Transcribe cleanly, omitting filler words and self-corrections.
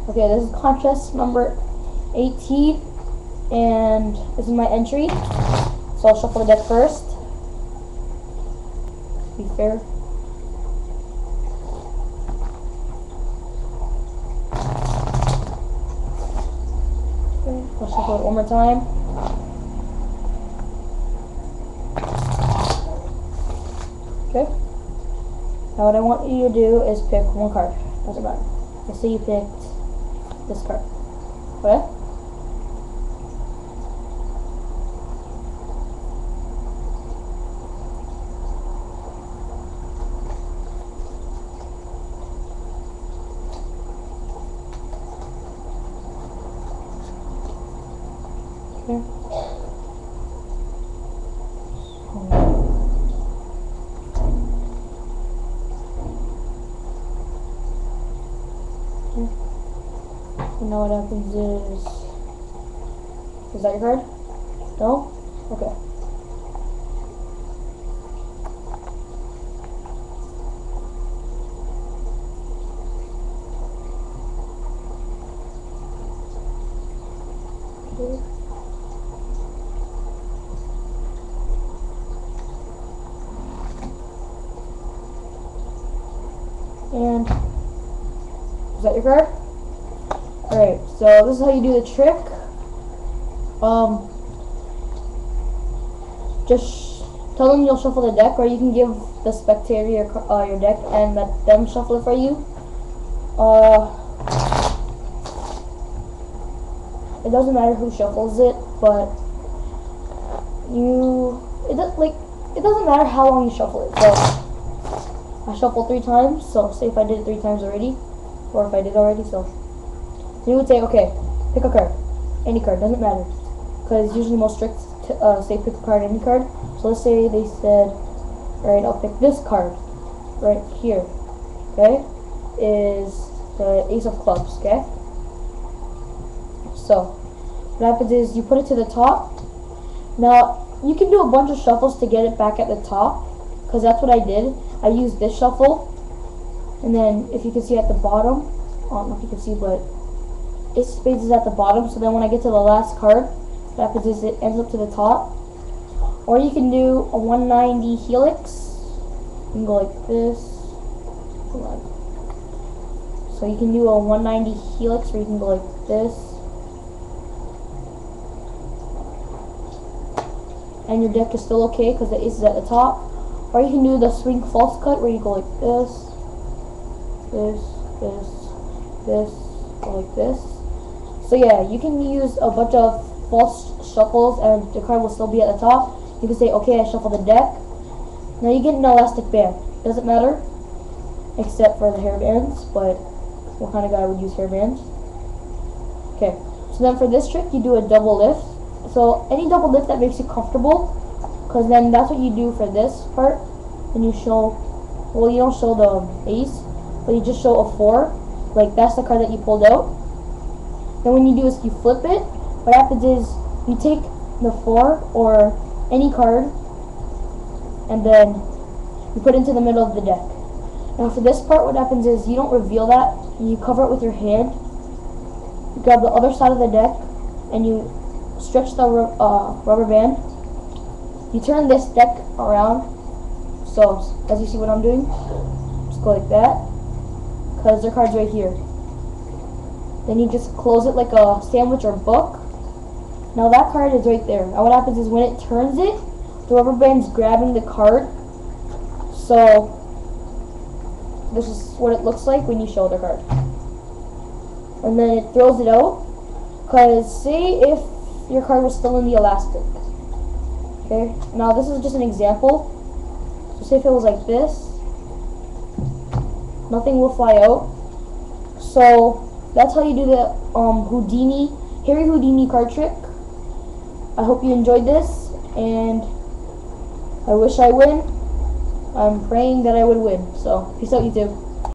Okay, this is contest number 18, and this is my entry. So I'll shuffle the deck first. Be fair. Okay, I'll shuffle it one more time. Okay. Now what I want you to do is pick one card. Doesn't matter. Let's say you picked this card. Okay? Okay. And now what happens is that your card? No? Okay. Okay. And is that your card? Alright, so this is how you do the trick. Just tell them you'll shuffle the deck, or you can give the spectator your deck and let them shuffle it for you. It doesn't matter who shuffles it, but it doesn't matter how long you shuffle it. So I shuffled 3 times, so say if I did it 3 times already, or if I did already, so you would say, okay, pick a card, any card, doesn't matter, because usually most tricks say pick a card, any card. So let's say they said, alright, I'll pick this card right here. Okay, is the Ace of Clubs. Okay, so what happens is you put it to the top. Now you can do a bunch of shuffles to get it back at the top, because that's what I did. I used this shuffle, and then if you can see at the bottom, I don't know if you can see, but Ace of Spades is at the bottom. So then when I get to the last card, what happens is it ends up to the top. Or you can do a 190 helix. You can go like this. Hold on. So you can do a 190 helix, or you can go like this. And your deck is still okay because the ace is at the top. Or you can do the swing false cut, where you go like this, go like this. So yeah, you can use a bunch of false shuffles and the card will still be at the top. You can say, okay, I shuffle the deck. Now you get an elastic band. Doesn't matter, except for the hair bands, but what kind of guy would use hair bands? Okay, so then for this trick, you do a double lift. So any double lift that makes you comfortable, because then that's what you do for this part. And you show, well, you don't show the ace, but you just show a 4. Like, that's the card that you pulled out. Then when you do is you flip it. What happens is you take the 4 or any card, and then you put it into the middle of the deck. Now for this part, what happens is you don't reveal that. You cover it with your hand. You grab the other side of the deck, and you stretch the rubber band. You turn this deck around. So as you see what I'm doing, just go like that, because their card's right here. Then you just close it like a sandwich or book. Now that card is right there. Now what happens is when it turns it, the rubber band's grabbing the card. So this is what it looks like when you show the card. And then it throws it out, because say if your card was still in the elastic. Okay, now this is just an example. So say if it was like this, nothing will fly out. So that's how you do the Harry Houdini card trick. I hope you enjoyed this, and I wish I win. I'm praying that I would win. So peace out, YouTube.